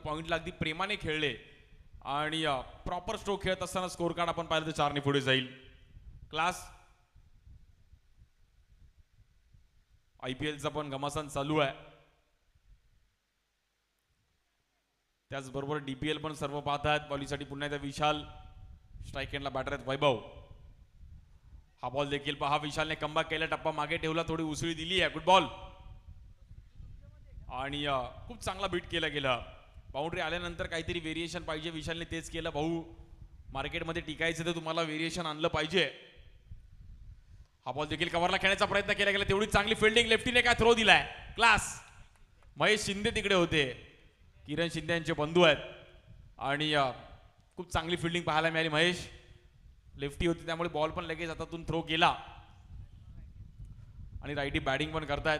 पॉइंटला अगदी प्रेमाने खेळले आणि प्रॉपर स्ट्रोक खेळत असताना स्कोर कार्ड आपण पाहिलं तर 4 ने पुढे जाईल. क्लास. IPLचा पण घमासान चालू आहे. त्याचबरोबर DPL पण सर्व पाहतात. बॉलिंगसाठी पुन्हा एकदा विशाल. स्ट्राईक एंडला बॅटर आहेत वैभव. हा बॉल देखील पहा, विशालने कमबॅक केला, टप्पा मागे ठेवला, थोडी उसळी दिली आहे. गुड बॉल आणि खूप चांगला बीट केला गेला. बाउंड्री आल्यानंतर काहीतरी व्हेरिएशन पाहिजे, विशालने तेच केलं. भाऊ, मार्केटमध्ये टिकायचं तर तुम्हाला व्हेरिएशन आणलं पाहिजे. हा बॉल देखील कव्हरला खेळण्याचा प्रयत्न केला गेला, तेवढी चांगली फिल्डिंग. लेफ्टीने काय थ्रो दिलाय. क्लास. महेश शिंदे तिकडे होते, किरण शिंदे यांचे बंधू आहेत आणि खूप चांगली फिल्डिंग पाहायला मिळाली. महेश लेफ्टी होती त्यामुळे बॉल पण लगेच हातातून थ्रो केला आणि राईटी बॅटिंग पण करतायत.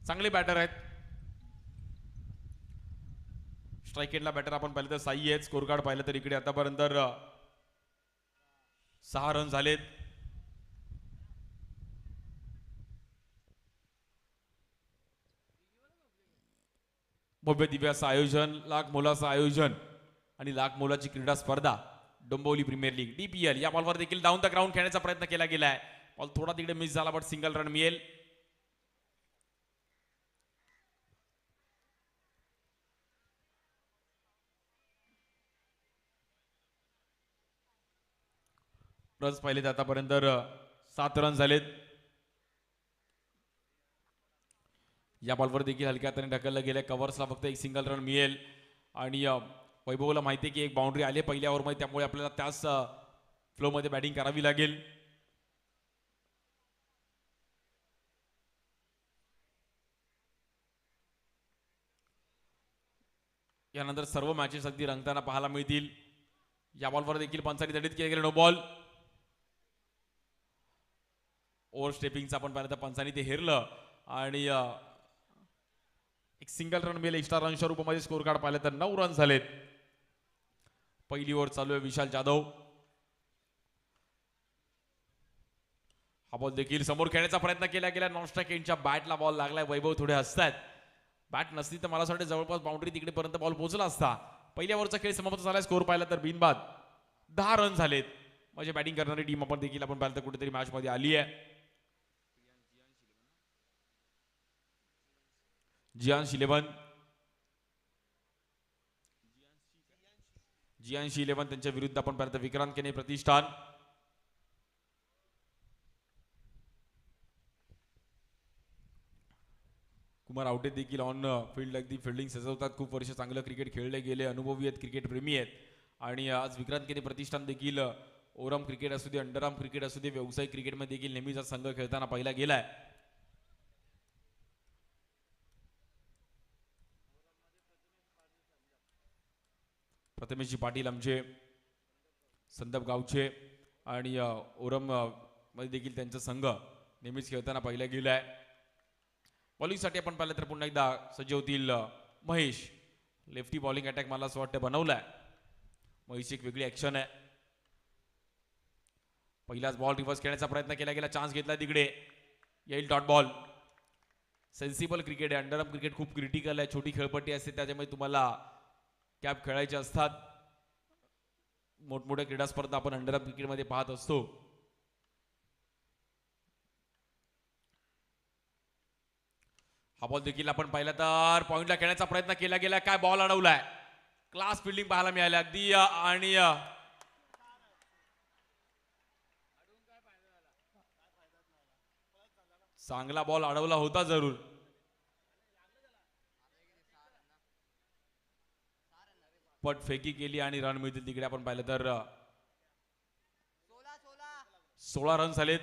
चांगले बॅटर आहेत. स्ट्राईक एंडला बॅटर आपण पाहिलं तर साई आहेत. स्कोर कार्ड पाहिलं तर इकडे आतापर्यंत 6 रन झालेत. भव्य दिव्य असं आयोजन, लाख मोलाचं आयोजन आणि लाख मोलाची क्रीडा स्पर्धा डोंबिवली प्रीमियर लीग DPL. या बॉलवर देखील डाऊन द ग्राउंड खेळण्याचा प्रयत्न केला गेलाय. बॉल थोडा तिकडे मिस झाला, बट सिंगल रन मिळेल. रन्स पाहिले तर आतापर्यंत 7 रन झालेत. या बॉलवर देखील हलक्या हाताने ढकललं गेलं. कव्हर्सला फक्त एक सिंगल रन मिळेल आणि वैभवला माहिती आहे की एक बाउंड्री आली पहिल्या ओव्हरमध्ये, त्यामुळे आपल्याला त्याच फ्लोमध्ये बॅटिंग करावी लागेल. यानंतर सर्व मॅचेस अगदी रंगताना पाहायला मिळतील. या बॉलवर देखील पंचांनी दंडित केले गेले. No ball. ओव्हर स्टेपिंगचा आपण पाहिलं तर पंचांनी ते हेरलं आणि एक सिंगल रन मिळेल. एक्स्ट्रा रनच्या रूपामध्ये स्कोर कार्ड पाहिलं तर 9 रन झालेत. पहिली ओव्हर चालू आहे. विशाल जाधव. हा बॉल देखील समोर खेळण्याचा प्रयत्न केला गेला. नॉन स्ट्राईक एंडच्या बॅटला बॉल लागलाय. वैभव थोडे हसतात. बॅट नसती तर मला असं वाटतं जवळपास बाउंड्री तिकडेपर्यंत बॉल पोहोचला असता. पहिल्या ओव्हरचा खेळ समाप्त झाला. स्कोर पाहिला तर बिनबाद 10 रन झालेत. म्हणजे बॅटिंग करणारी टीम आपण देखील आपण पाहिलं तर कुठेतरी मॅच मध्ये आली आहे. जियान्श 11 त्यांच्या विरुद्ध आपण पाहिलं तर विक्रांत केने प्रतिष्ठान. कुमार आवटे देखील ऑन फील्ड अगदी फिल्डिंग सजवतात. खूप वर्ष चांगलं क्रिकेट खेळले गेले, अनुभवी आहेत, क्रिकेट प्रेमी आहेत आणि आज विक्रांत केने प्रतिष्ठान देखील ओरम क्रिकेट असू दे, अंडरआर्म क्रिकेट असू दे, व्यावसायिक क्रिकेटमध्ये देखील नेहमीचा संघ खेळताना पाहिला गेलाय. प्रथमेशजी पाटील आमचे संदप गावचे आणि ओरम मध्ये देखील त्यांचा संघ नेहमीच खेळताना पाहिला गेलाय. बॉलिंगसाठी आपण पाहिलं तर पुन्हा एकदा सज्ज होतील महेश. लेफ्टी बॉलिंग अटॅक मला असं वाटतं बनवलाय. महेशची एक वेगळी ऍक्शन आहे. पहिलाच बॉल रिव्हर्स खेळण्याचा प्रयत्न केला गेला. चान्स घेतला तिकडे. येईल डॉट बॉल. सेन्सिबल क्रिकेट आहे. अंडरआर्म क्रिकेट खूप क्रिटिकल आहे. छोटी खेळपट्टी असते, त्याच्यामुळे तुम्हाला कॅप खेळायचे असतात. मोठमोठ्या क्रीडा स्पर्धा आपण अंडरआर्म क्रिकेटमध्ये पाहत असतो. हा बॉल देखील आपण पाहिला तर पॉइंटला खेळण्याचा प्रयत्न केला गेला. काय बॉल अडवलाय. क्लास फिल्डिंग पाहायला मिळाली अगदी आणि चांगला बॉल अडवला होता जरूर. पट फेकी केली आणि रन मिळतील तिकडे आपण पाहिलं तर 16 रन झालेत.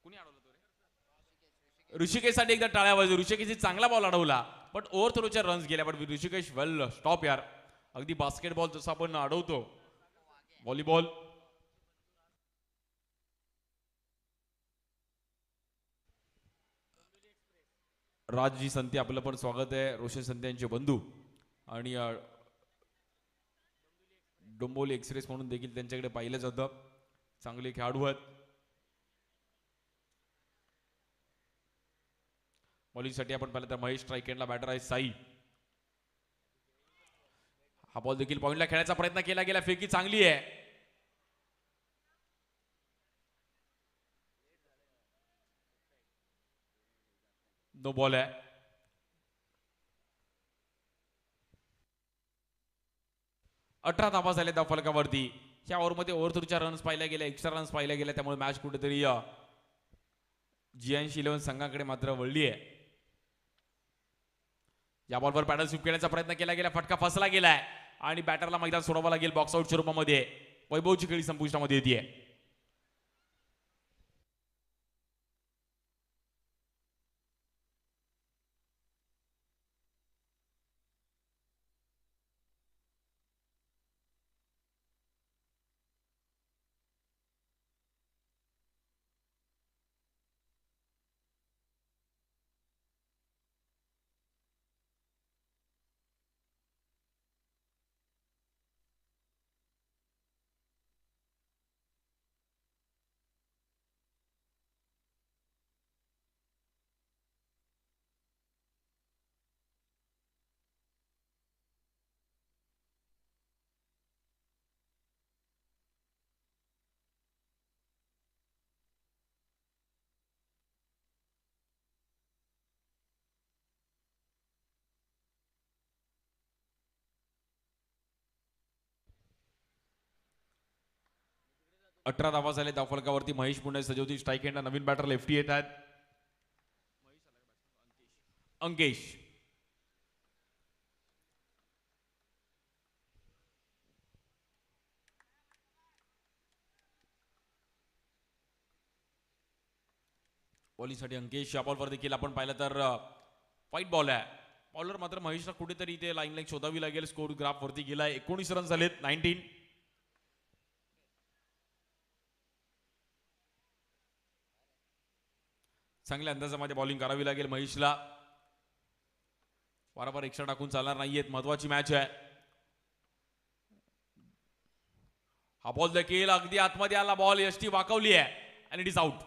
कुणी अडवलं तो रे? ऋषिकेशसाठी एकदा टाळ्या वाजू. ऋषिकेशने चांगला बॉल अडवला, पण ओव्हर थ्रोच्या रन्स गेल्या. पण ऋषिकेश वेल स्टॉप यार. अगदी बास्केटबॉल जसं आपण अडवतो, व्हॉलीबॉल. राजजी संते आपलं पण स्वागत आहे. रोशन संते यांचे बंधू आणि डोंबिवली एक्सप्रेस म्हणून देखील त्यांच्याकडे पाहिलं जातं. चांगले खेळाडू आहेत. बॉलिंगसाठी आपण पाहिलं तर महेश स्ट्राईक एंडला बॅटर आहे साई. हा बॉल देखील पॉइंटला खेळण्याचा प्रयत्न केला गेला. फेकी चांगली आहे. नो बॉल आहे. अठरा धावा झाल्या धाव फलकावरती. या ओव्हरमध्ये ओव्हर रन्स पाहिल्या गेल्या, एक्स्ट्रा रन्स पाहिल्या गेल्या, त्यामुळे मॅच कुठेतरी GNC11 संघाकडे मात्र वळली आहे. या बॉलवर पॅडल स्वीप करण्याचा प्रयत्न केला गेला. फटका फसला गेलाय आणि बॅटरला मैदान सोडावं लागेल बॉक्स आउट स्वरूपामध्ये. वैभवची खेळी संपुष्टामध्ये येते. 18 धावा झाले धावफलकावरती. महेश पुणे सजवती स्ट्राईक एंडला. नवीन बॅटर लेफ्टी येत आहेत. अंकेश बॉलिंगसाठी अंकेश. या बॉलवर देखील आपण पाहिलं तर व्हाईट बॉल आहे. बॉलर मात्र महेशला कुठेतरी इथे लाईन शोधावी लागेल. स्कोर ग्राफ वरती गेलाय. 19 रन झालेत. 19. चांगल्या अंदाजामध्ये बॉलिंग करावी लागेल महेशला. वारंवार एक्स्ट्रा टाकून चालणार नाहीयेत. महत्वाची मॅच आहे. हा बॉल देखील अगदी आतमध्ये आला. बॉल यष्टी वाकवली आहे आणि इट इज आउट.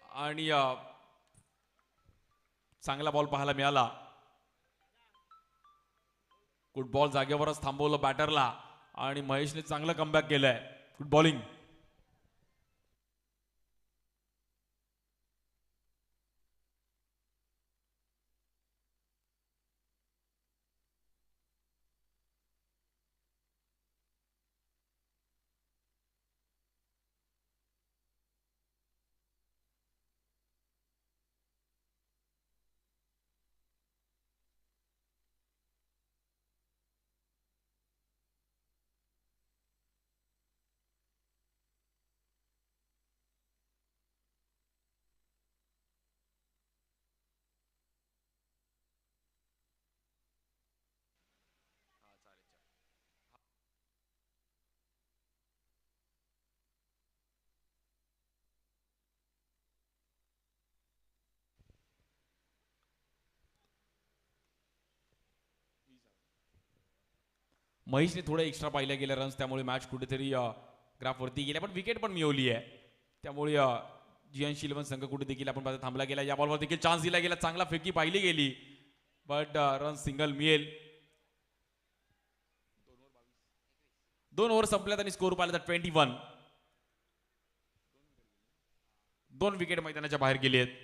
आणि चांगला बॉल पाहायला मिळाला. Good ball. जागेवरच थांबवलं बॅटरला आणि महेशने चांगलं कमबॅक केलंय. Good bowling. महेशने थोडे एक्स्ट्रा पाहिल्या गेल्या रन्स, त्यामुळे मॅच कुठेतरी ग्राफवरती गेल्या, पण विकेट पण मिळवली आहे. त्यामुळे GNC11 संघ कुठे देखील आपण पाहता थांबला गेला. या बॉलवर देखील चान्स दिला गेला. चांगला फेकी पाहिली गेली, बट रन सिंगल मिळेल. 2 ओव्हर संपल्यात आणि स्कोर पाहिला तर 21. 2 विकेट मैदानाच्या बाहेर गेली आहेत.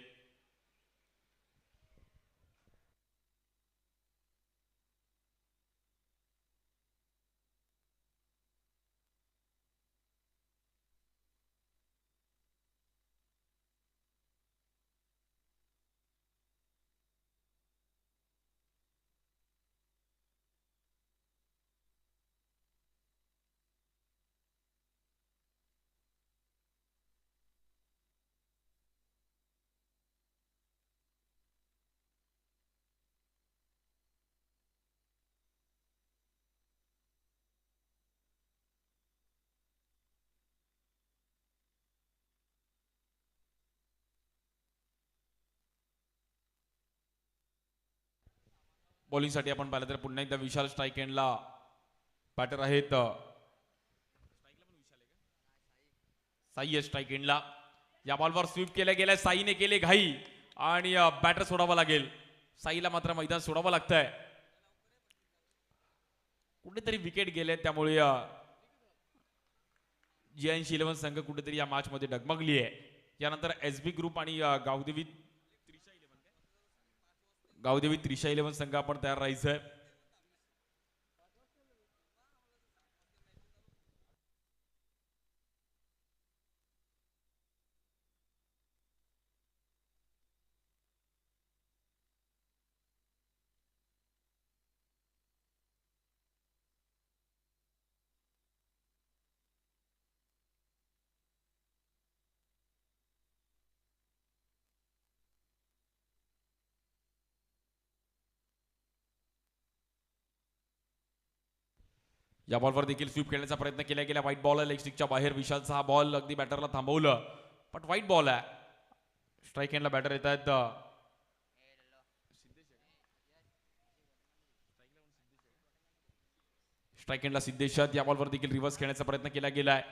बॉलिंगसाठी आपण पाहिलं तर पुन्हा एकदा विशाल स्ट्राईक एंडला बॅटर आहेत. साई स्ट्राईक एंडला. या बॉलवर स्वीप केल्या गेल्या, साईने केले घाई आणि बॅटर सोडावं लागेल. साईला मात्र मैदान सोडावं लागतंय. कुठेतरी विकेट गेले, त्यामुळे GN11 संघ कुठेतरी या मॅच मध्ये डगमगली आहे. यानंतर SB ग्रुप आणि गावदेवी त्रिशा 11 संघ आपण तयार राहायचंय. या बॉलवर देखील स्वीप खेळण्याचा प्रयत्न केला गेला. व्हाईट बॉल आहे लेग स्टिकच्या बाहेर. विशालचा हा बॉल अगदी बॅटरला थांबवलं, पण व्हाईट बॉल आहे. स्ट्राईक एंडला बॅटर येत आहेत. स्ट्राईक एंडला सिद्धेश. या बॉलवर देखील रिव्हर्स खेळण्याचा प्रयत्न केला गेलाय.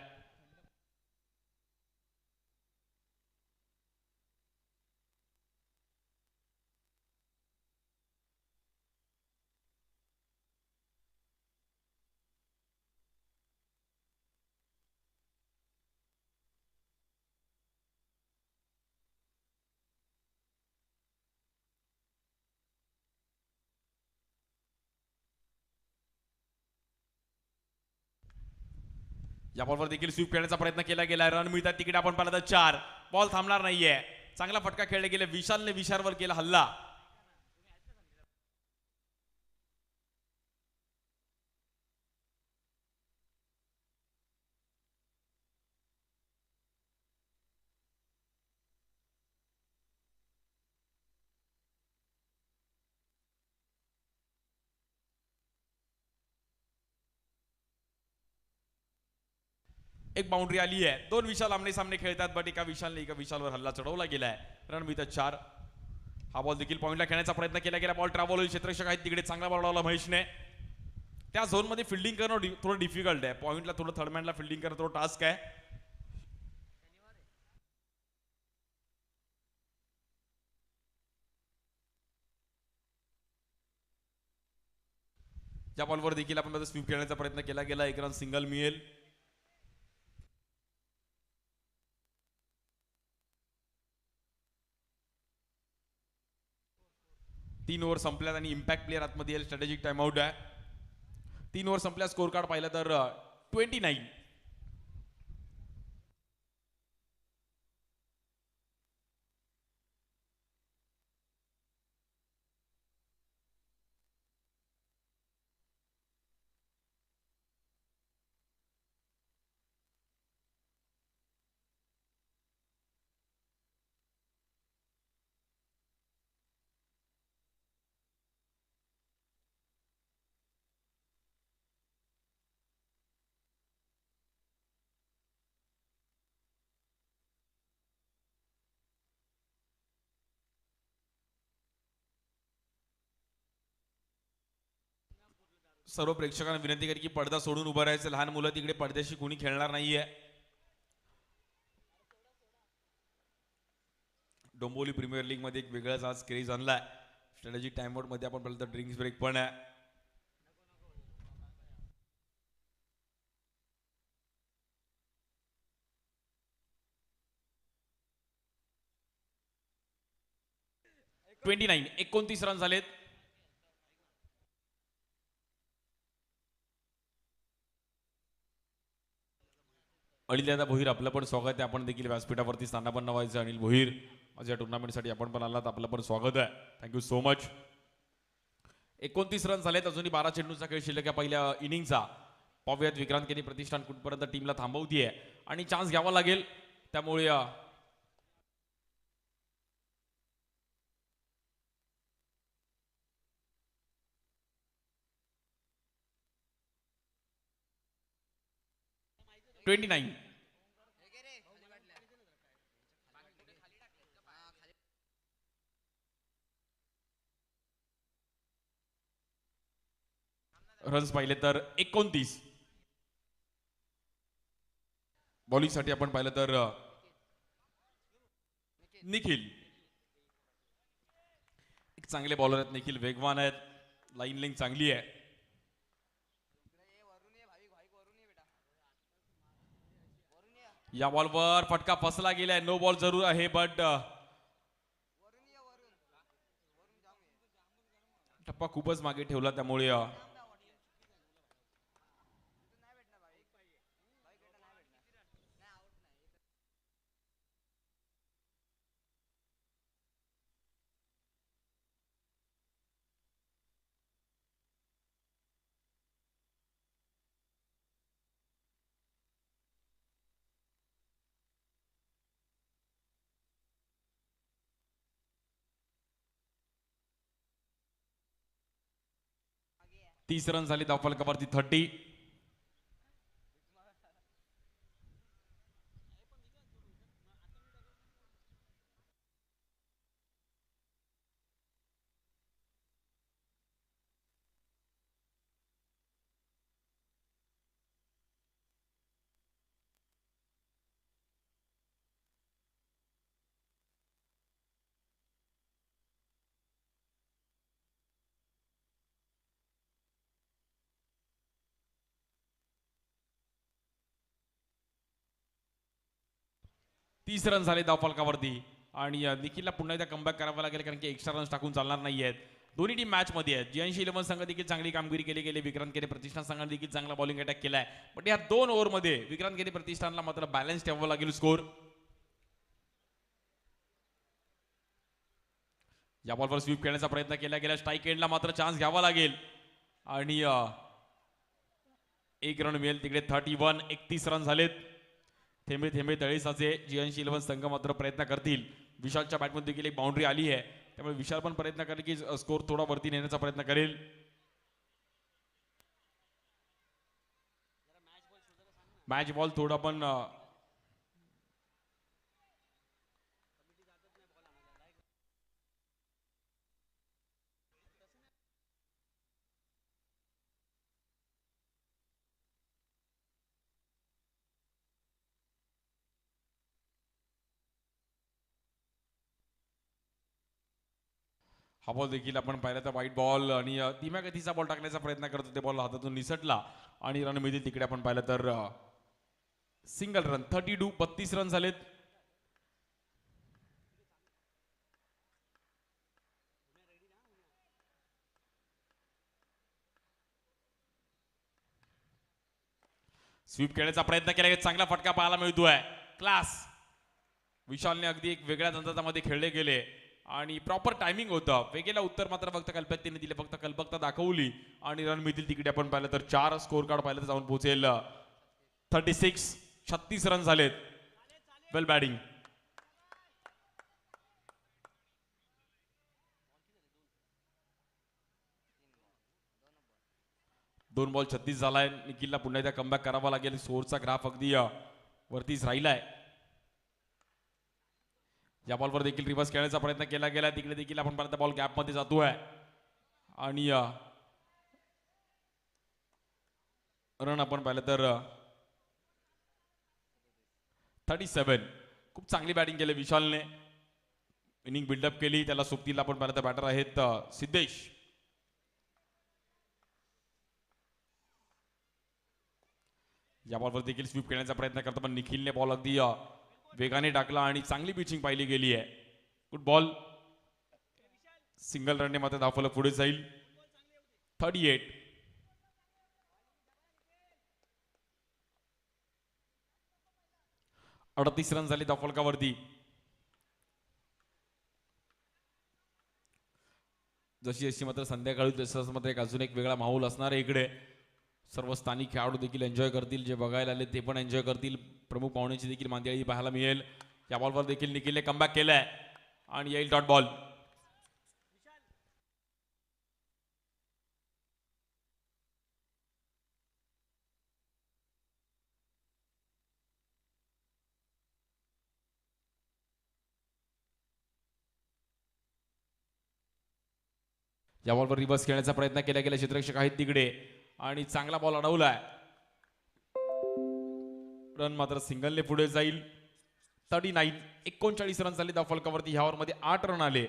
या बॉलवर देखील स्वीप खेळण्याचा प्रयत्न केला गेलाय. रन मिळतात तिकडे आपण पाहिलं तर 4. बॉल थांबणार नाहीये. चांगला फटका खेळला गेला. विशालने विशालवर केला हल्ला. एक बाउंड्री आली आहे. 2 विशाल आमने सामने खेळतात, बट एका विशालवर हल्ला चढवला गेलाय. रन मिळतात 4. हा बॉल देखील पॉइंटला खेळण्याचा प्रयत्न केला गेला. बॉल ट्रॅव्हल होईल. क्षेत्ररक्षक आहेत तिकडे. चांगला बॉल लावला महेशने. त्या झोन मध्ये फिल्डिंग करणं थोडं डिफिकल्ट आहे. पॉइंटला थोडं थर्डमॅनला फिल्डिंग करणं थोडं टास्क आहे. या बॉलवर देखील आपण स्वीप खेळण्याचा प्रयत्न केला गेला. एक रन सिंगल मिळेल. तीन ओव्हर संपल्यात आणि इम्पॅक्ट प्लेअर आतमध्ये येईल. स्ट्रॅटेजिक टाइमआउट आहे. 3 ओव्हर संपल्या. स्कोर कार्ड पाहिलं तर 29. सर्व प्रेक्षकांना विनंती करी की पडदा सोडून उभं राहायचं. लहान मुलं तिकडे पडद्याशी कोणी खेळणार नाहीये. डोंबिवली प्रीमियर लीग मध्ये एक वेगळाच आज क्रेज आणलाय. स्ट्रॅटेजिक टाइमआउट मध्ये आपण पाहिलं तर ड्रिंक्स ब्रेक पण आहे. ट्वेंटी 29 रन झालेत. अनिल दादा भोईर आपलं पण स्वागत आहे. आपण देखील व्यासपीठावरती स्थानापन्न व्हायचं. अनिल भोईर आज या टुर्नामेंटसाठी आपण पण आलात. आपलं पण स्वागत आहे. Thank you so much. 29 रन झालेत. अजूनही 12 चेंडूचा खेळ शिल्लक आहे पहिल्या इनिंगचा. पाहूयात विक्रांत केनी प्रतिष्ठान कुठपर्यंत टीमला थांबवतीये आणि चान्स घ्यावा लागेल. त्यामुळे ट्वेंटी 29. रन्स पाहिले तर 29. बॉलिंगसाठी आपण पाहिलं तर निखिल एक चांगले बॉलर आहेत निखिल, वेगवान आहेत, लाईन लिंक चांगली आहे. या बॉलवर फटका फसला गेलाय, नो बॉल जरूर आहे बट टप्पा खूपच मागे ठेवला त्यामुळे 30 रन झाली धावफलकावरती 30. तीस रन झाले धावफलकावरती आणि निखिलला पुन्हा एकदा कमबॅक करावा लागेल कारण की एक्स्ट्रा रन्स टाकून चालणार नाही आहेत. दोन्ही टीम मॅच मध्ये आहेत. जियांशी 11 संघ देखील चांगली कामगिरी केली गेली, विक्रांत केले प्रतिष्ठान संघाने देखील चांगला बॉलिंग अटॅक केलाय. पण या 2 ओव्हरमध्ये विक्रांत केले प्रतिष्ठानला मात्र बॅलन्स ठेवावा लागेल स्कोर. या बॉलवर स्वीप खेळण्याचा प्रयत्न केला गेला, स्ट्राईक एंडला मात्र चान्स घ्यावा लागेल आणि 1 रन मिळेल तिकडे. 31 31 रन झालेत. थेंबे थेंबे तळे साचे. जियांशी 11 संघ मात्र प्रयत्न करतील. विशालच्या बॅटमध्ये देखील एक बाउंड्री आली आहे, त्यामुळे विशाल पण प्रयत्न करेल की स्कोर थोडा वरती नेण्याचा प्रयत्न करेल. मॅच बॉल थोडा पण हा बॉल देखील आपण पाहिला तर वाईट बॉल आणि धीम्या गतीचा बॉल टाकण्याचा प्रयत्न करत होते, बॉल हातातून निसटला आणि रन मिळतील तिकडे. आपण पाहिलं तर सिंगल रन. 32 32 रन झालेत. स्वीप खेळण्याचा प्रयत्न केला, चांगला फटका पाहायला मिळतोय. क्लास. विशालने अगदी एक वेगळ्या तंत्रामध्ये खेळले गेले आणि प्रॉपर टायमिंग होतं. वेगळ्याला उत्तर मात्र फक्त कल्पकतेने दिले, फक्त कल्पकता दाखवली आणि रन मिळतील तिकडे. आपण पाहिलं तर 4 स्कोर कार्ड पाहिलं तर जाऊन पोहोचेल 36. 36 रन झालेत. वेल बॅटिंग. दोन बॉल 36 झालाय. निखिलला पुन्हा एकदा कमबॅक करावा लागेल. स्कोरचा ग्राफ अगदी वरतीच राहिलाय. या बॉलवर देखील रिव्हर्स खेळण्याचा प्रयत्न केला गेला, तिकडे देखील आपण पाहिलं बॉल गॅप मध्ये जातोय आणि रन आपण पाहिलं तर 37. खूप चांगली बॅटिंग केली विशालने. इनिंग बिल्डअप केली, त्याला सोबतीला आपण पाहिलं तर बॅटर आहेत सिद्धेश. या बॉलवर देखील स्वीप खेळण्याचा प्रयत्न करतो पण निखिलने बॉल अगदी वेगाने टाकला आणि चांगली पिचिंग पाहिली गेली आहे. Good ball. सिंगल रनने मात्र धावफलक पुढे जाईल. 38. अडतीस रन झाले धावफलकावरती. जशी जशी मात्र संध्याकाळी तसं मात्र एक अजून एक वेगळा माहोल असणार आहे इकडे. सर्व स्थानिक खेळाडू देखील एन्जॉय करतील, जे बघायला आले ते पण एन्जॉय करतील. प्रमुख पाहुण्याची देखील मांदियाळी पाहायला मिळेल. या बॉलवर देखील निखिलने कमबॅक केलाय आणि येईल डॉट बॉल. या बॉलवर रिव्हर्स खेळण्याचा प्रयत्न केला गेला, क्षेत्ररक्षक आहेत तिकडे आणि चांगला बॉल अडवलाय. रन मात्र सिंगलने पुढे जाईल. 39 39 रन झाले त्या फलकावरती. ह्या ओव्हरमध्ये 8 रन आले.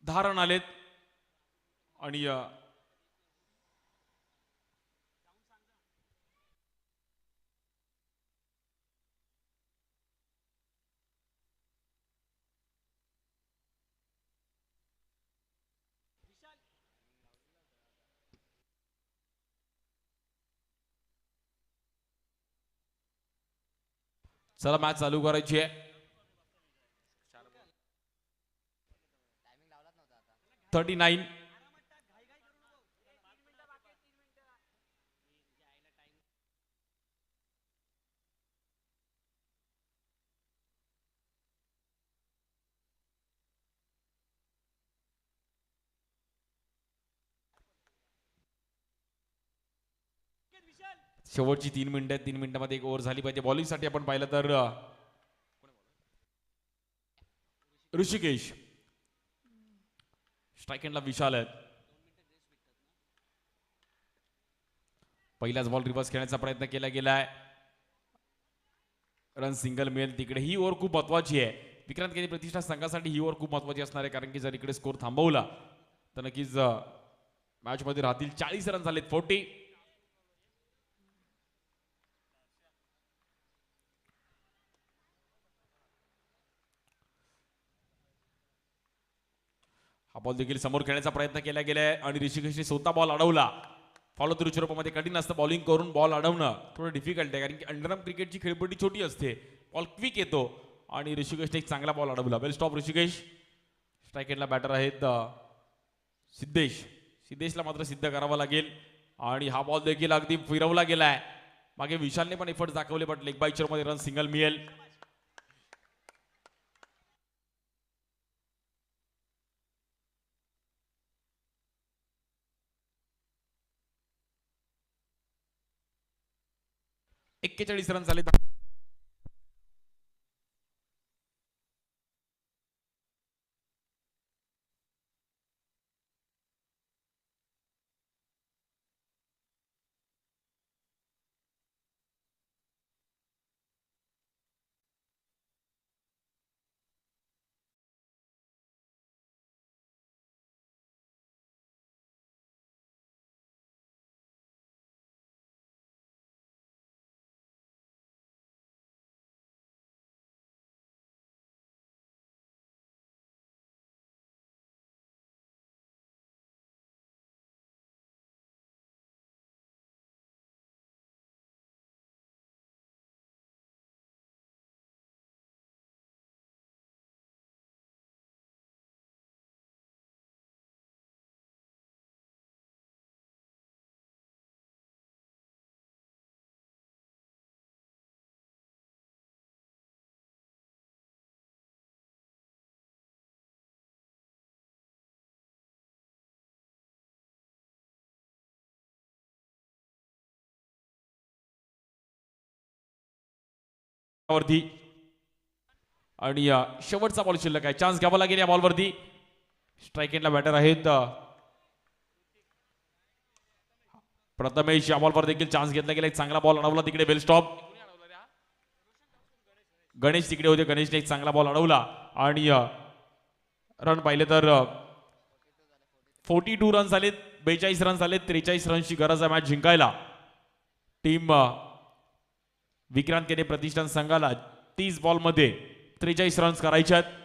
10 रन आलेत आणि चला मॅच चालू करायची आहे. 39 शेवटची 3 मिनिटं. 3 मिनिटांमध्ये एक ओव्हर झाली पाहिजे. बॉलिंगसाठी आपण पाहिलं तर ऋषिकेश, स्ट्राईक एंडला विशाल आहेत. पहिलाच बॉल रिव्हर्स खेळण्याचा प्रयत्न केला गेलाय. रन सिंगल मिळेल तिकडे. ही ओव्हर खूप महत्वाची आहे. विक्रांत केनी प्रतिष्ठा संघासाठी ही ओव्हर खूप महत्वाची असणार आहे, कारण की जर इकडे स्कोर थांबवला तर नक्कीच मॅच मध्ये राहतील. 40 रन झालेत. 40. हा बॉल देखील समोर खेळण्याचा प्रयत्न केला गेलाय आणि ऋषिकेशने स्वतः बॉल अडवला. फॉलो थ्रू स्वरूपामध्ये कठीण असतं. बॉलिंग करून बॉल अडवणं थोडं डिफिकल्ट आहे, कारण की अंडरआर्म क्रिकेटची खेळपट्टी छोटी असते. बॉल क्विक येतो आणि ऋषिकेशने एक चांगला बॉल अडवला. वेल स्टॉप ऋषिकेश. स्ट्राईक एंडला बॅटर आहेत सिद्धेश. सिद्धेशला मात्र सिद्ध करावं लागेल आणि हा बॉल देखील अगदी फिरवला गेलाय. मागे विशालने पण एफर्ट दाखवले, बट लेग बाय मध्ये रन सिंगल मिळेल. एक्केचाळीस रन झाले. वरती आणि शेवटचा बॉल शिल्लक आहे. चान्स घ्यावा लागेल या बॉलवरती. स्ट्राईक एंडला बॅटर आहेत प्रथमेश. या बॉलवर देखील चान्स घेतला गेला. एक चांगला बॉल अडवला तिकडे. वेल स्टॉप. गणेश तिकडे होते. गणेशने एक चांगला बॉल अडवला आणि रन पाहिले तर 42 रन झालेत. 42 रन झालेत. 43 रनची गरज आहे मॅच जिंकायला. टीम विक्रांत केने प्रतिष्ठान संघाला 30 बॉलमध्ये 43 रन्स करायचे आहेत.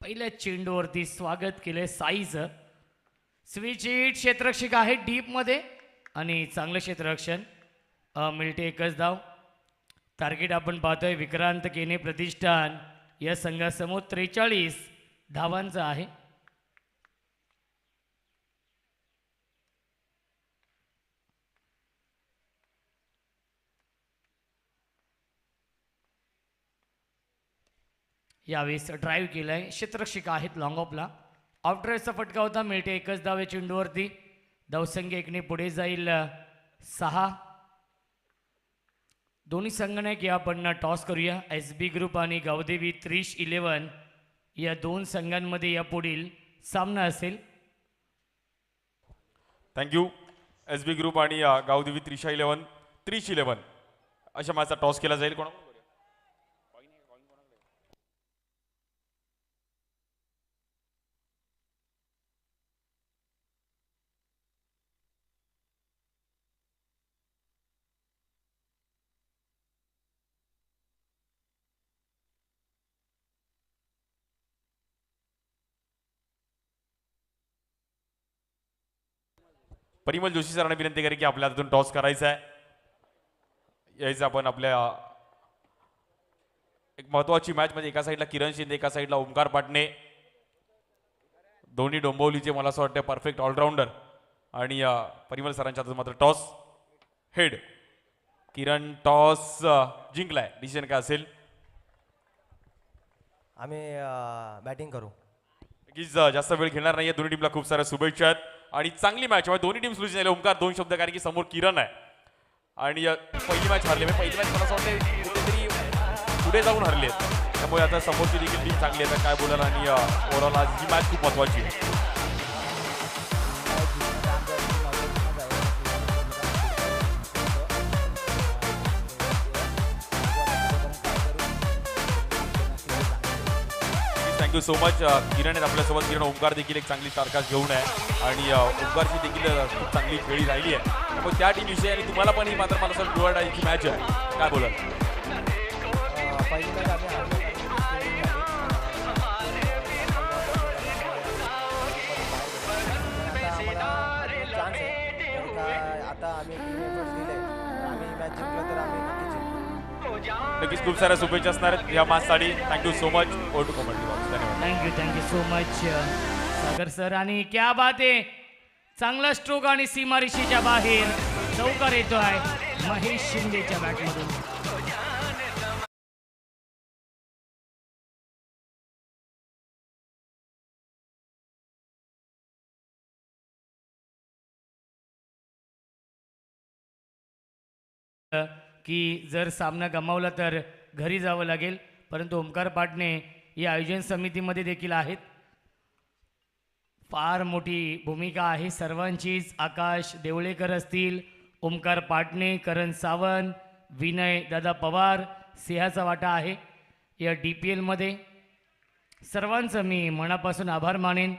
पहिल्या चेंडूवरती स्वागत केलंय साईचं. स्विच हिट, क्षेत्ररक्षक आहे डीप मध्ये आणि चांगलं क्षेत्ररक्षण. मिळते एकच धाव. टार्गेट आपण पाहतोय विक्रांत केने प्रतिष्ठान या संघासमोर 43 धावांचा आहे. यावेळेस ड्राईव्ह केलाय, क्षेत्ररक्षक आहेत लॉंग ऑफला. आउटड्राईव्हचा फटका होता. मिळते एकच धाव या चेंडूवरती. धावसंख्या एकने पुढे जाईल 6. दोन्ही संघटक या आपण टॉस करूया. SB ग्रुप आणि गावदेवी 30-11 या दोन संघांमध्ये या पुढील सामना असेल. थँक्यू. SB ग्रुप आणि गावदेवी 30-11 अशा माझा टॉस केला जाईल. कोणा परिमल जोशी सरांना विनंती करेन की आपल्या हातून टॉस करायचा आहे. यायचं आपण आपल्या एक महत्वाची मॅच म्हणजे एका साईडला किरण शिंदे, एका साईडला ओमकार पाटणे, दोन्ही डोंबिवलीचे मला असं वाटतं परफेक्ट ऑलराऊंडर. आणि परिमल सरांच्या हातून मात्र टॉस हेड. किरण टॉस जिंकलाय. डिसिजन काय असेल? आम्ही बॅटिंग करू. जास्त वेळ घेणार नाहीये. दोन्ही टीमला खूप साऱ्या शुभेच्छा आहेत आणि चांगली मॅच आहे. दोन्ही टीम सुरू झाले. ओमकार 2 शब्द, कारण की समोर किरण आहे आणि पहिली मॅच हरली. पहिली मॅच मला असं वाटतं कुठेतरी पुढे जाऊन हरली आहेत. त्यामुळे आता समोरची देखील टीम चांगली आहे. काय बोलाल? आणि ओव्हरऑल आज ही मॅच खूप महत्वाची आहे. Thank you so much. किरण आहेत आपल्यासोबत. किरण ओमकार देखील एक चांगली स्टारकास्ट घेऊन आहे आणि ओमकारची देखील खूप चांगली खेळी राहिली आहे. त्यामुळे त्या टीमविषयी आणि तुम्हाला पण ही मात्र मला असं डोळ्याची मॅच आहे. काय बोलाल? पहिली मॅच आम्ही चान्स आहे. आता आम्ही एफर्ट्स दिले, आम्ही मॅच जिंकलो तर आम्ही नक्कीच जिंकू. नक्कीच खूप साऱ्या शुभेच्छा असणार आहेत या मॅचसाठी. Thank you so much. ओ टू कॉमेंट्री बॉक्स. धन्यवाद. Thank you so much Sagar sir. आणि क्या बात आहे, चांगला स्ट्रोक आणि सीमारेषेच्या बाहेर चौकार येतोय महेश शिंदेच्या बॅटमधून. की जर सामना गमावला तर घरी जावं लागेल, परंतु ओमकार पाटणे या आयोजन समितीमध्ये देखील आहेत. फार मोठी भूमिका आहे सर्वांचीच. आकाश देवळेकर असतील, ओमकार पाटणे, करण सावंत, विनय दादा पवार, सिंहाचा वाटा आहे या DPL मध्ये. सर्वांचं मी मनापासून आभार मानेन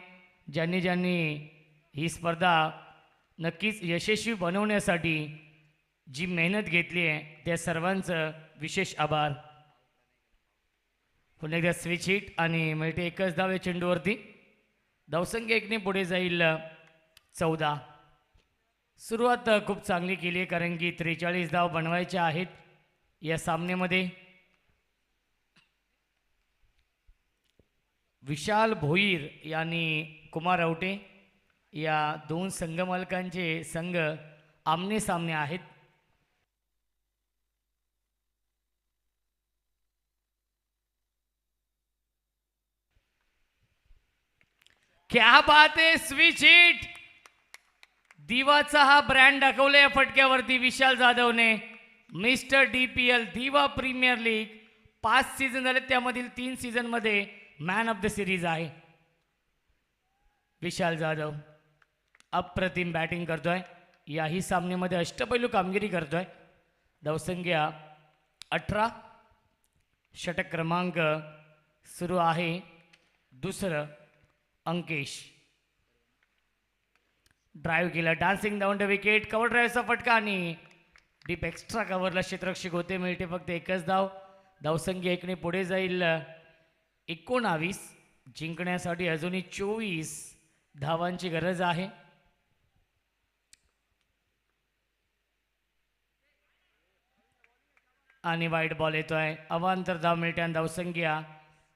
ज्यांनी ज्यांनी ही स्पर्धा नक्कीच यशस्वी बनवण्यासाठी जी मेहनत घेतली आहे त्या सर्वांचं विशेष आभार. पुन्हा एकदा स्विच हिट आणि मिळते एकच धाव या चेंडूवरती. धावसंख्या एकने पुढे जाईल 14. सुरुवात खूप चांगली केली आहे कारण की 43 धाव बनवायच्या आहेत या सामन्यामध्ये. विशाल भोईर यांनी कुमार आवटे या दोन संघ मालकांचे संघ आमने सामने आहेत. क्या बात आहे, स्विच हिट. दिवाचा हा ब्रँड दाखवला या फटक्यावरती विशाल जाधवने. मिस्टर DPL दिवा प्रीमियर लीग 5 सीझन झाले, त्यामधील 3 सीझन मध्ये मॅन ऑफ द सिरीज आहे विशाल जाधव. अप्रतिम बॅटिंग करतोय. याही सामन्यामध्ये अष्टपैलू कामगिरी करतोय. धावसंख्या 18. षटक क्रमांक सुरू आहे दुसरं. अंकेश ड्राईव्ह केला, dancing down the wicket. Cover ड्राईव्हचा फटका आणि डीप एक्स्ट्रा कव्हरला क्षेत्ररक्षक होते. मिळते फक्त एकच धाव. धावसंख्या एकने पुढे जाईल 19. जिंकण्यासाठी अजूनही 24 धावांची गरज आहे. आणि वाईट बॉल येतोय. अवांतर धाव मिळते आणि धावसंख्या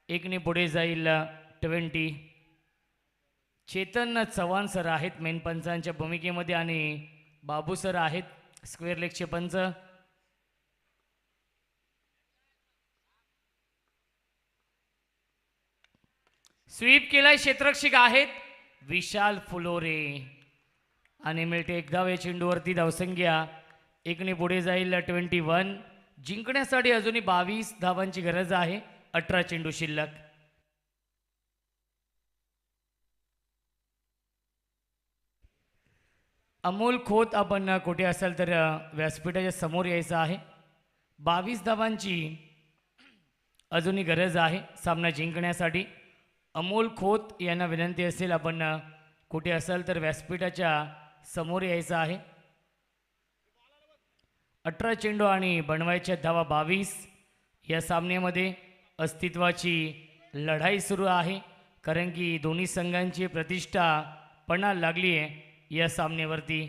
एकने पुढे जाईल 20. चेतन चव्हाण सर आहेत मेन पंचांच्या भूमिकेमध्ये आणि बाबू सर आहेत स्क्वेअर लेगचे पंच. स्वीप केलाय, क्षेत्ररक्षक आहेत विशाल फुलोरे आणि मिळते एक धाव या चेंडूवरती. धावसंख्या एकने पुढे जाईल 21. जिंकण्यासाठी अजूनही 22 धावांची गरज आहे. 18 चेंडू शिल्लक. अमोल खोत आपण कुठे असाल तर व्यासपीठाच्या समोर यायचं आहे. 22 धावांची अजूनही गरज आहे सामना जिंकण्यासाठी. अमोल खोत यांना विनंती असेल आपण कुठे असाल तर व्यासपीठाच्या समोर यायचं आहे. 18 चेंडू आणि बनवायच्या धावा 22. या सामन्यामध्ये अस्तित्वाची लढाई सुरू आहे कारण की दोन्ही संघांची प्रतिष्ठा पणाला लागली आहे या सामन्यावरती.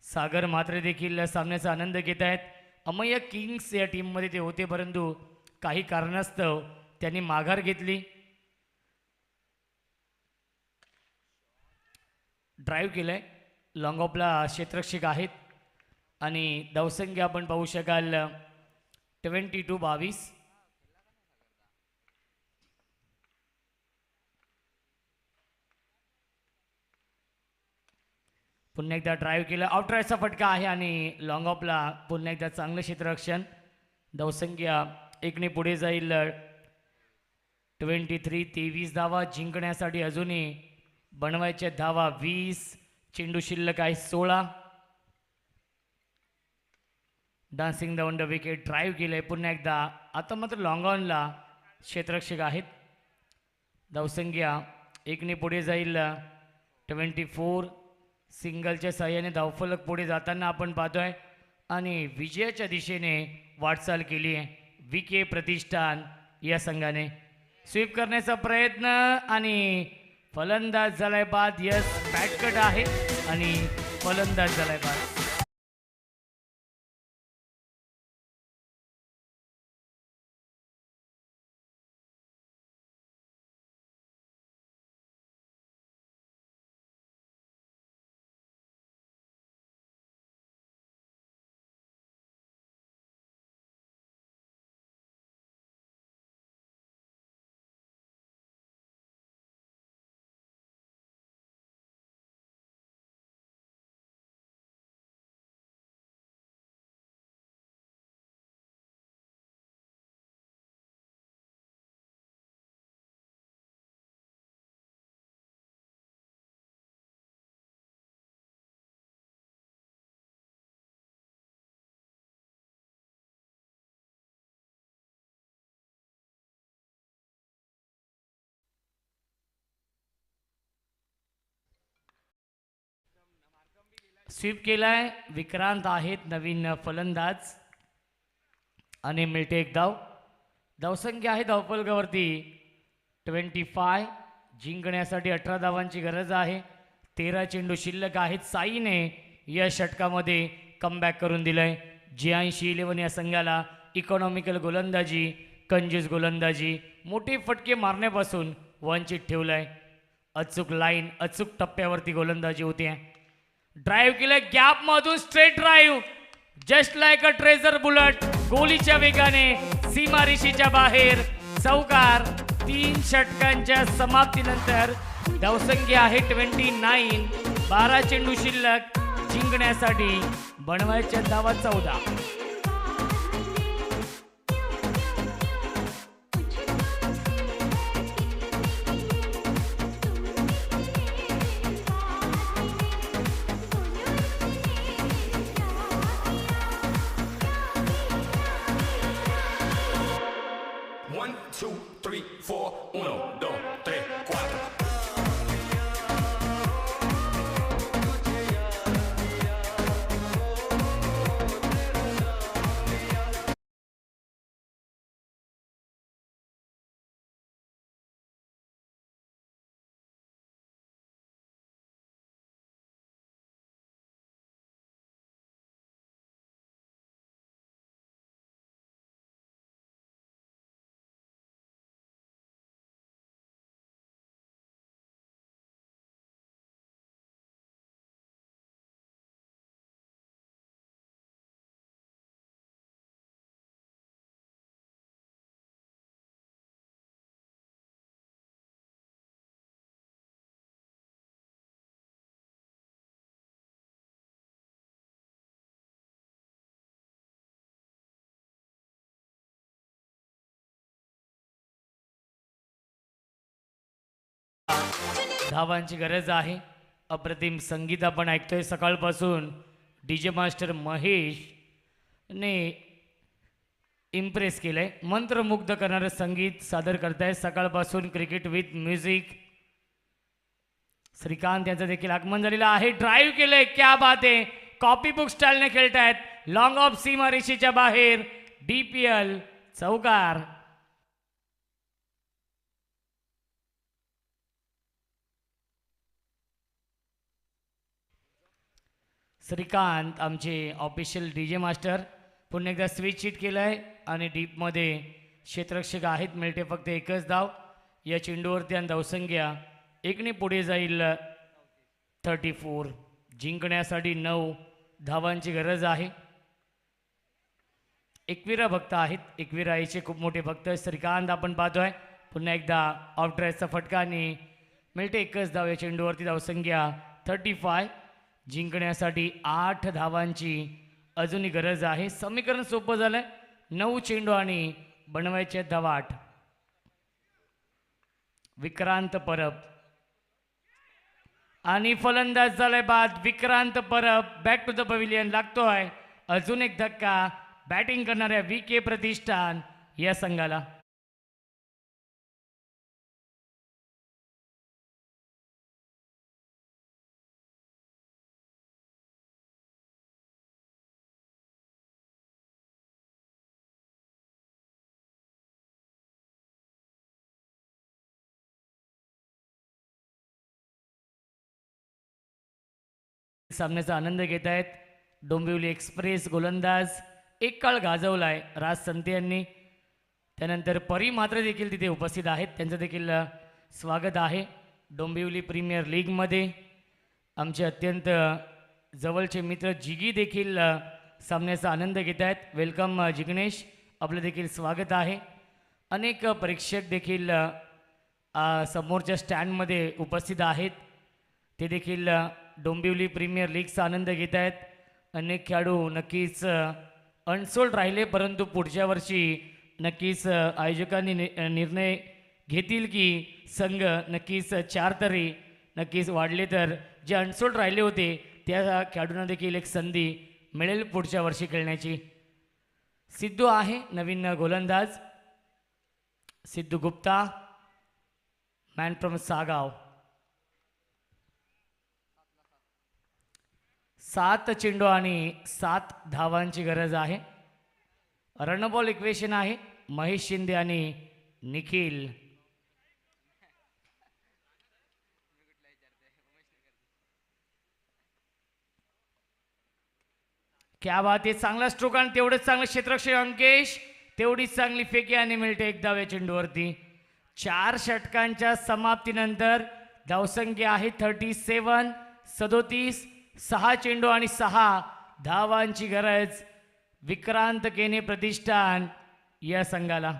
सागर म्हात्रे देखील सामन्याचा आनंद घेत आहेत. अमय किंग्स या टीममध्ये ते होते परंतु काही कारणास्तव त्यांनी माघार घेतली. ड्राईव्ह केलंय, लॉंग ऑफला क्षेत्ररक्षक आहेत आणि धावसंख्या आपण पाहू शकाल 22. पुन्हा एकदा ड्राईव्ह केलं, आउट राईटचा फटका आहे आणि लॉंग ऑफला पुन्हा एकदा चांगलं क्षेत्ररक्षण. धावसंख्या एकने पुढे जाईल 23. 23 धावा. जिंकण्यासाठी अजूनही बनवायच्या धावा 20. चेंडू शिल्लक आहे 16. Dancing down the wicket. Drive केलंय पुन्हा एकदा. आता मात्र लॉंग ऑनला क्षेत्ररक्षक आहेत. धावसंख्या एकने पुढे जाईल 24. सिंगलच्या साह्याने धावफलक पुढे जाताना आपण पाहतोय आणि विजयाच्या दिशेने वाटचाल केली आहे विके प्रतिष्ठान या संघाने. स्वीप करण्याचा प्रयत्न आणि फलंदाज झालाय बाद. यस, बॅटकट आहे आणि फलंदाज झालाय बाद. स्वीप केलाय, विक्रांत आहेत नवीन फलंदाज आणि मिळते एक धाव. धावसंख्या आहे धावफलकावरती 25. जिंकण्यासाठी 18 धावांची गरज आहे. 13 चेंडू शिल्लक आहेत. साईने या षटकामध्ये कमबॅक करून दिलंय. G8011 या संघाला इकॉनॉमिकल गोलंदाजी, कंजूस गोलंदाजी, मोठे फटके मारण्यापासून वंचित ठेवलंय. अचूक लाईन, अचूक टप्प्यावरती गोलंदाजी होते. ड्राईव्ह केलं, गॅप मधून straight drive, just like a tracer bullet. गोलीच्या वेगाने सीमारेषेच्या बाहेर चौकार. 3 षटकांच्या समाप्तीनंतर धावसंख्या आहे 29. 12 चेंडू शिल्लक. जिंकण्यासाठी बनवायच्या धावा 14. धावांची गरज आहे. अप्रतिम संगीत आपण ऐकतोय सकाळपासून. डीजे मास्टर महेश ने इम्प्रेस केलंय. मंत्रमुग्ध करणारं संगीत सादर करताय सकाळपासून. Cricket with music. श्रीकांत यांचं देखील आगमन झालेलं आहे. ड्राईव्ह केलंय, क्या बात आहे. कॉपी बुक स्टाईलने खेळतायत. लॉंग ऑफ सीमारेषेच्या बाहेर. DPL चौकार. श्रीकांत आमचे ऑफिशियल डीजे मास्टर पुन्हा एकदा स्विच शीट केलं आहे आणि डीपमध्ये क्षेत्ररक्षक आहेत. मिळते फक्त एकच धाव या चेंडूवरती आणि धावसंख्या एकने पुढे जाईल 34. जिंकण्यासाठी 9 धावांची गरज आहे. एकविरा भक्त आहेत. एकविरा आईचे खूप मोठे भक्त. श्रीकांत आपण पाहतोय पुन्हा एकदा ऑफ ड्राईव्हचा फटका आणि मिळते एकच धाव या चेंडूवरती. धावसंख्या 35. जिंकण्यासाठी 8 धावांची अजूनही गरज आहे. समीकरण सोपं झालंय. 9 चेंडू आणि बनवायचे धावा 8. विक्रांत परब आणि फलंदाज झालाय बाद. Vikrant Parab back to the pavilion लागतोय. अजून एक धक्का बॅटिंग करणाऱ्या VK प्रतिष्ठान या संघाला. सामन्याचा आनंद घेत आहेत. डोंबिवली एक्सप्रेस गोलंदाज एक काळ गाजवलाय राज संते यांनी. त्यानंतर परी मात्र देखील तिथे उपस्थित आहेत. त्यांचं देखील स्वागत आहे. डोंबिवली प्रीमियर लीगमध्ये आमचे अत्यंत जवळचे मित्र जिगी देखील सामन्याचा आनंद घेत आहेत. वेलकम जिग्नेश, आपलं देखील स्वागत आहे. अनेक प्रेक्षक देखील समोरच्या स्टँडमध्ये उपस्थित आहेत. ते देखील डोंबिवली प्रीमियर लीगचा आनंद घेत आहेत. अनेक खेळाडू नक्कीच अनसोल्ड राहिले, परंतु पुढच्या वर्षी नक्कीच आयोजकांनी निर्णय घेतील की संघ नक्कीच 4 तरी नक्कीच वाढले तर जे अनसोल्ड राहिले होते त्या खेळाडूंना देखील एक संधी मिळेल पुढच्या वर्षी खेळण्याची. सिद्धू आहे नवीन गोलंदाज. Sidhu Gupta, man from Sagaon. 7 चेंडू आणि 7 धावांची गरज आहे. रनबॉल इक्वेशन आहे. महेश शिंदे आणि निखिल. क्या बात आहे. चांगला स्ट्रोक आणि तेवढंच चांगलं क्षेत्ररक्षक अंकेश. तेवढीच चांगली फेकी आणि मिळते एक धाव या चेंडूवरती. 4 षटकांच्या समाप्तीनंतर धावसंख्या आहे 37. 37. 6 चेंडू आणि 6 धावांची गरज विक्रांत केने प्रतिष्ठान या संघाला.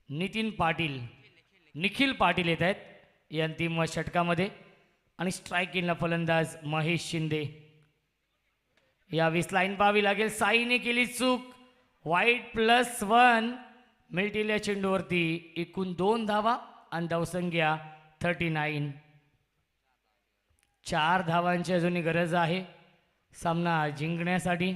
नितीन पाटील, निखिल पाटील येत आहेत या अंतिम षटकामध्ये आणि स्ट्राईक इनला फलंदाज महेश शिंदे. यावेळेस लाईन पाहावी लागेल. साईने केली चूक. वाईट +1 मिळतील या चेंडूवरती. एकूण 2 धावा आणि धावसंख्या 39. 4 धावांची अजूनही गरज आहे सामना जिंकण्यासाठी.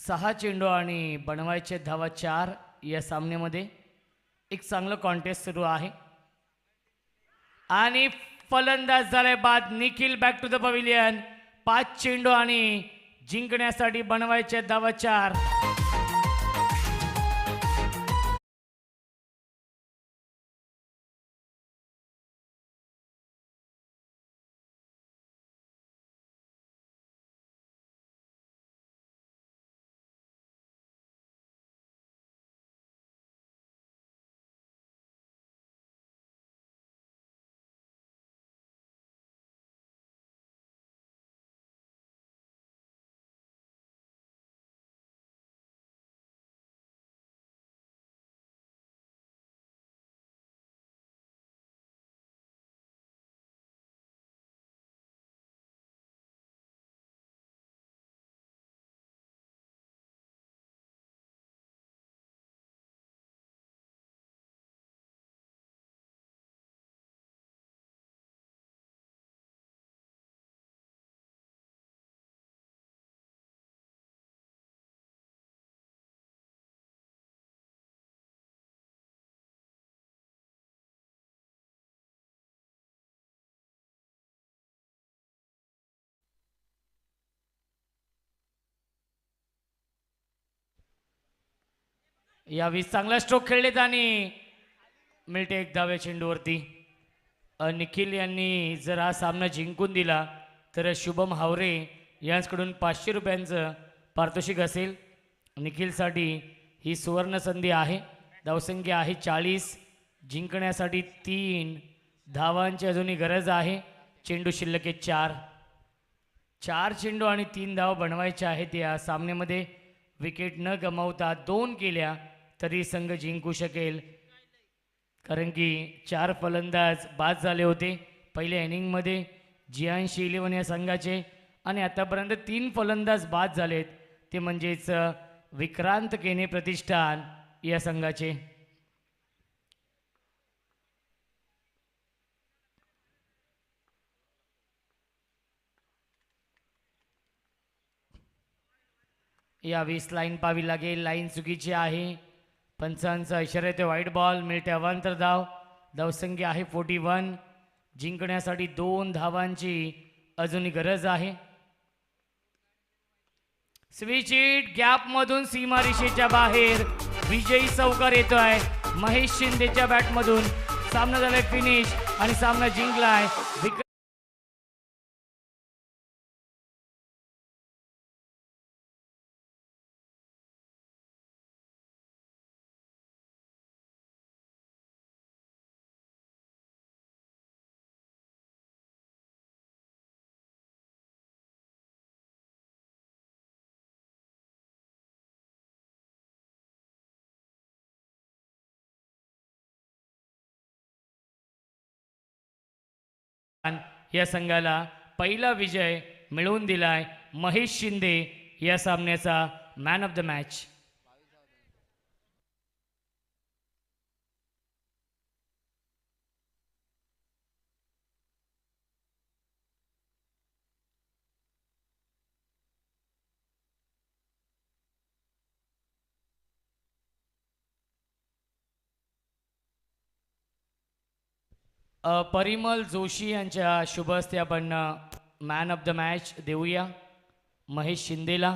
6 चेंडू आणि बनवायचे धावा 4 या सामन्यामध्ये एक चांगलं कॉन्टेस्ट सुरू आहे आणि फलंदाज झालाय बाद. Nikhil back to the pavilion. 5 चेंडू आणि जिंकण्यासाठी बनवायचे धावा 4. यावेळी चांगला स्ट्रोक खेळलेत आणि मिळते एक धाव्या चेंडूवरती. निखिल यांनी जर हा सामना जिंकून दिला तर शुभम हावरे यांच्याकडून 500 रुपयांचं पारितोषिक असेल. निखिलसाठी ही सुवर्ण संधी आहे. धावसंख्या आहे 40. जिंकण्यासाठी 3 धावांची अजूनही गरज आहे. चेंडू शिल्लक आहे 4. 4 चेंडू आणि 3 धावा बनवायचे आहेत. या सामन्यामध्ये विकेट न गमावता 2 केल्या तरी संघ जिंकू शकेल, कारण की 4 फलंदाज बाद झाले होते पहिल्या इनिंगमध्ये जियांशी 11 या संघाचे आणि आतापर्यंत 3 फलंदाज बाद झालेत, ते म्हणजेच विक्रांत केने प्रतिष्ठान या संघाचे. यावेळेस लाईन पाहावी लागेल. लाईन चुकीची आहे. पंचांचा इशारा येतो व्हाईट बॉल. मिळते अवांतर धाव. धावसंख्या आहे 41. जिंकण्यासाठी 2 धावांची अजूनही गरज आहे. स्विच हिट गॅपमधून सीमारेषेच्या बाहेर विजयी चौकार येतोय महेश शिंदेच्या बॅटमधून. सामना झालाय फिनिश आणि सामना जिंकलाय या संघाला पहिला विजय मिळवून दिलाय महेश शिंदे या सामन्याचा man of the match. Parimal Joshi यांच्या शुभ हस्ते आपण मॅन ऑफ द मॅच देऊया महेश शिंदेला.